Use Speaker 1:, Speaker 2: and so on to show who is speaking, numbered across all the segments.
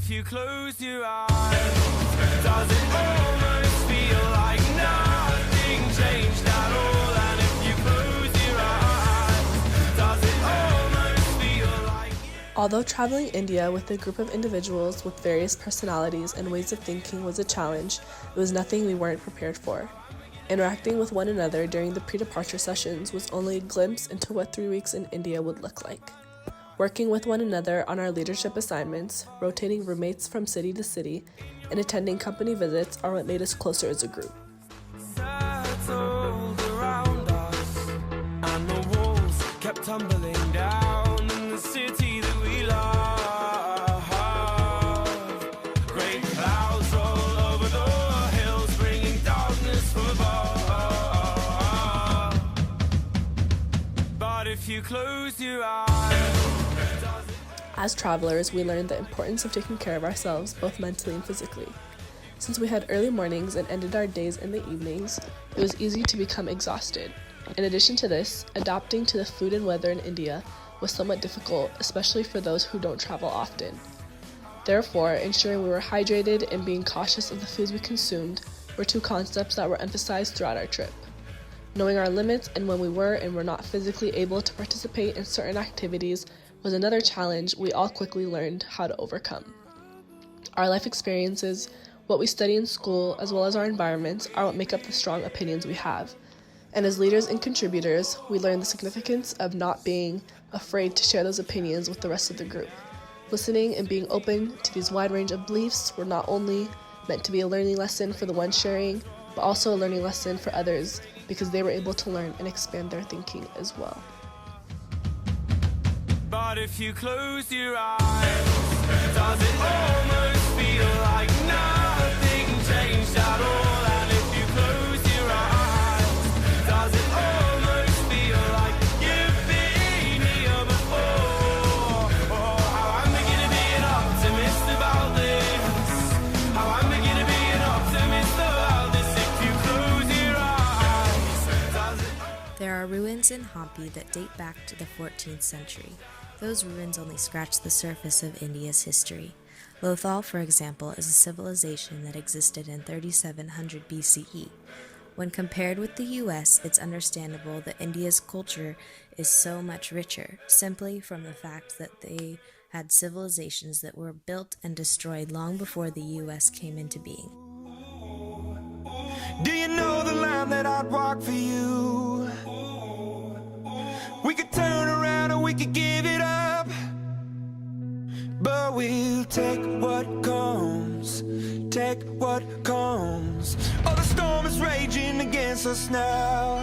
Speaker 1: if you close your eyes, does it almost feel like nothing changed at all? And if you close your eyes, does it almost feel like...
Speaker 2: Although traveling India with a group of individuals with various personalities and ways of thinking was a challenge, it was nothing we weren't prepared for. Interacting with one another during the pre-departure sessions was only a glimpse into what 3 weeks in India would look like. Working with one another on our leadership assignments, rotating roommates from city to city, and attending company visits are what made us closer as a group.
Speaker 1: Settled around us, and the walls kept tumbling down in the city that we love. Great clouds roll over the hills, bringing darkness from above. But if you close your eyes...
Speaker 2: As travelers, we learned the importance of taking care of ourselves, both mentally and physically. Since we had early mornings and ended our days in the evenings, it was easy to become exhausted. In addition to this, adapting to the food and weather in India was somewhat difficult, especially for those who don't travel often. Therefore, ensuring we were hydrated and being cautious of the foods we consumed were two concepts that were emphasized throughout our trip. Knowing our limits and when we were and were not physically able to participate in certain activities was another challenge we all quickly learned how to overcome. Our life experiences, what we study in school, as well as our environments, are what make up the strong opinions we have. And as leaders and contributors, we learn the significance of not being afraid to share those opinions with the rest of the group. Listening and being open to these wide range of beliefs were not only meant to be a learning lesson for the one sharing, but also a learning lesson for others because they were able to learn and expand their thinking as well.
Speaker 1: But if you close your eyes, does it almost feel like nothing changed at all? And if you close your eyes, does it almost feel like you've been here before? Oh, how I'm beginning to be an optimist about this. How I'm beginning to be an optimist about this. If you close your eyes, does it...
Speaker 3: There are ruins in Hampi that date back to the 14th century. Those ruins only scratch the surface of India's history. Lothal, for example, is a civilization that existed in 3700 BCE. When compared with the US, it's understandable that India's culture is so much richer, simply from the fact that they had civilizations that were built and destroyed long before the US came into being.
Speaker 1: Do you know the line that I'd walk for you? We could turn around or we could give it up, but we'll take what comes, take what comes. Oh, the storm is raging against us now.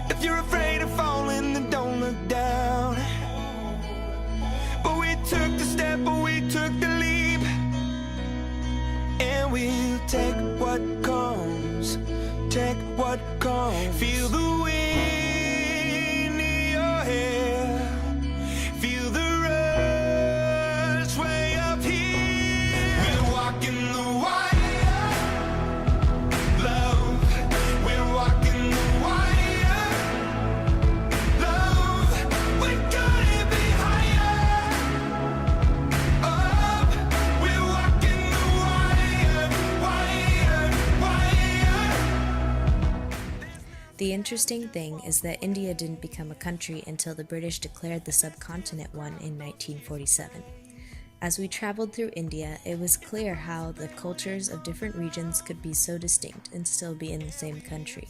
Speaker 1: If you're afraid of falling, then don't look down. But we took the step, but we took the leap, and we'll take what comes, take what comes. Feel the wind. Feel the rush way up here. We're walking the wire, love. We're walking the wire, love. We're gonna be higher, up. We're walking the wire.
Speaker 3: The interesting thing is that India didn't become a country until the British declared the subcontinent one in 1947. As we traveled through India, it was clear how the cultures of different regions could be so distinct and still be in the same country.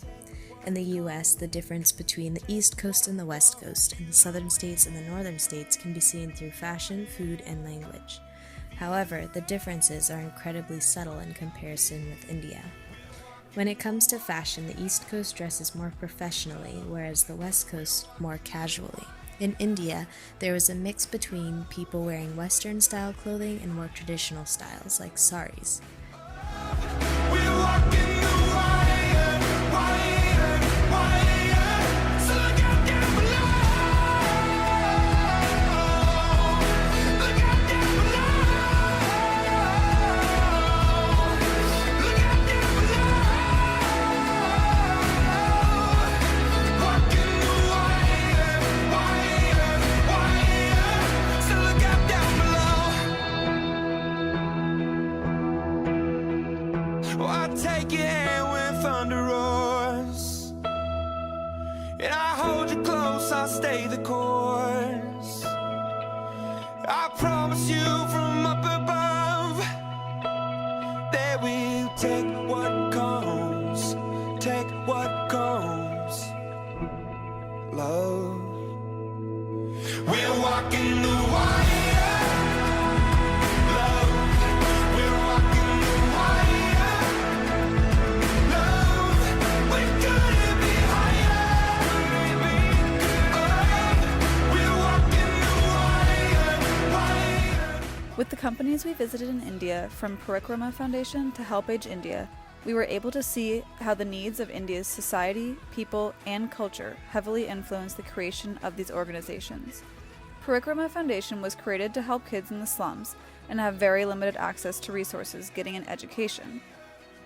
Speaker 3: In the US, the difference between the East Coast and the West Coast, and the southern states and the northern states can be seen through fashion, food, and language. However, the differences are incredibly subtle in comparison with India. When it comes to fashion, the East Coast dresses more professionally, whereas the West Coast more casually. In India, there was a mix between people wearing Western-style clothing and more traditional styles, like saris.
Speaker 1: We're walking the wire, wire, wire. So look out down below. Look out down below. Look out down below. Walking the wire, wire, wire. So look out down below. I promise you from up above that we'll take what comes, take what comes. Love. We're walking the wire. Love. We're walking the wire. Love. We couldn't be higher. We're walking the wire.
Speaker 4: With the companies we visited in India, from Parikrama Foundation to Help Age India, we were able to see how the needs of India's society, people, and culture heavily influence the creation of these organizations. Parikrama Foundation was created to help kids in the slums and have very limited access to resources getting an education.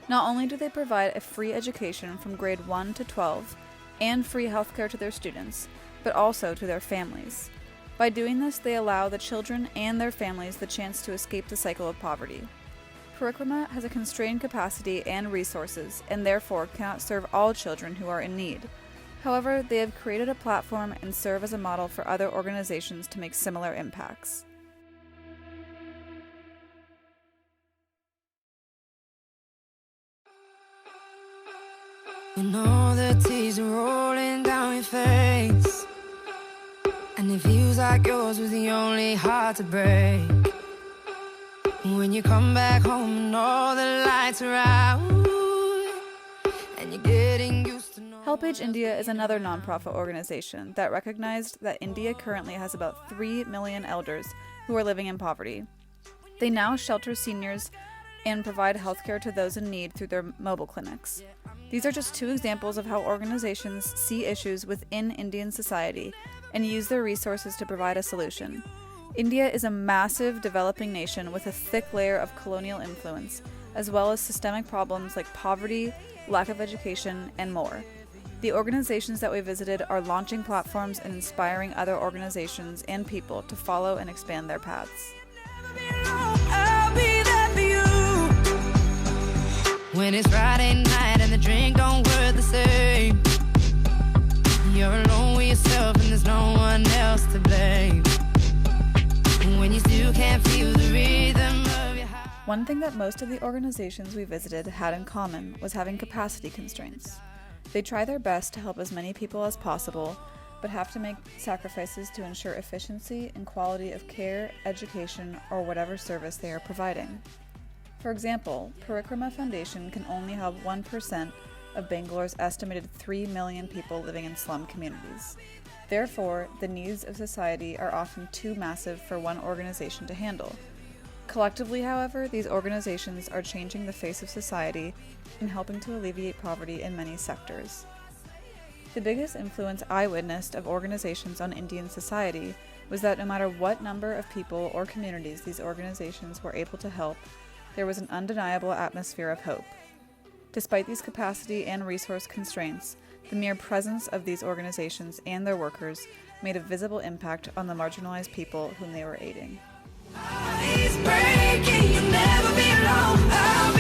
Speaker 4: Not only do they provide a free education from grade 1 to 12 and free healthcare to their students, but also to their families. By doing this, they allow the children and their families the chance to escape the cycle of poverty. Parikrama has a constrained capacity and resources, and therefore cannot serve all children who are in need. However, they have created a platform and serve as a model for other organizations to make similar impacts.
Speaker 5: You know the tears are rolling down your face, and it feels like yours was the only heart to break. When you come back home and all the lights are out, and you're getting used to no
Speaker 4: Help Age India is another nonprofit organization that recognized that India currently has about 3 million elders who are living in poverty. They now shelter seniors and provide healthcare to those in need through their mobile clinics. These are just two examples of how organizations see issues within Indian society and use their resources to provide a solution. India is a massive developing nation with a thick layer of colonial influence, as well as systemic problems like poverty, lack of education, and more. The organizations that we visited are launching platforms and inspiring other organizations and people to follow and expand their paths.
Speaker 5: I'll be there for you. When it's Friday night and the drink don't work the same, you're alone with yourself and there's no one else to blame. When you still can't feel the rhythm of your heart.
Speaker 4: One thing that most of the organizations we visited had in common was having capacity constraints. They try their best to help as many people as possible, but have to make sacrifices to ensure efficiency and quality of care, education, or whatever service they are providing. For example, Parikrama Foundation can only help 1% of Bangalore's estimated 3 million people living in slum communities. Therefore, the needs of society are often too massive for one organization to handle. Collectively, however, these organizations are changing the face of society and helping to alleviate poverty in many sectors. The biggest influence I witnessed of organizations on Indian society was that no matter what number of people or communities these organizations were able to help, there was an undeniable atmosphere of hope. Despite these capacity and resource constraints, the mere presence of these organizations and their workers made a visible impact on the marginalized people whom they were aiding.
Speaker 5: It's breaking, you'll never be alone.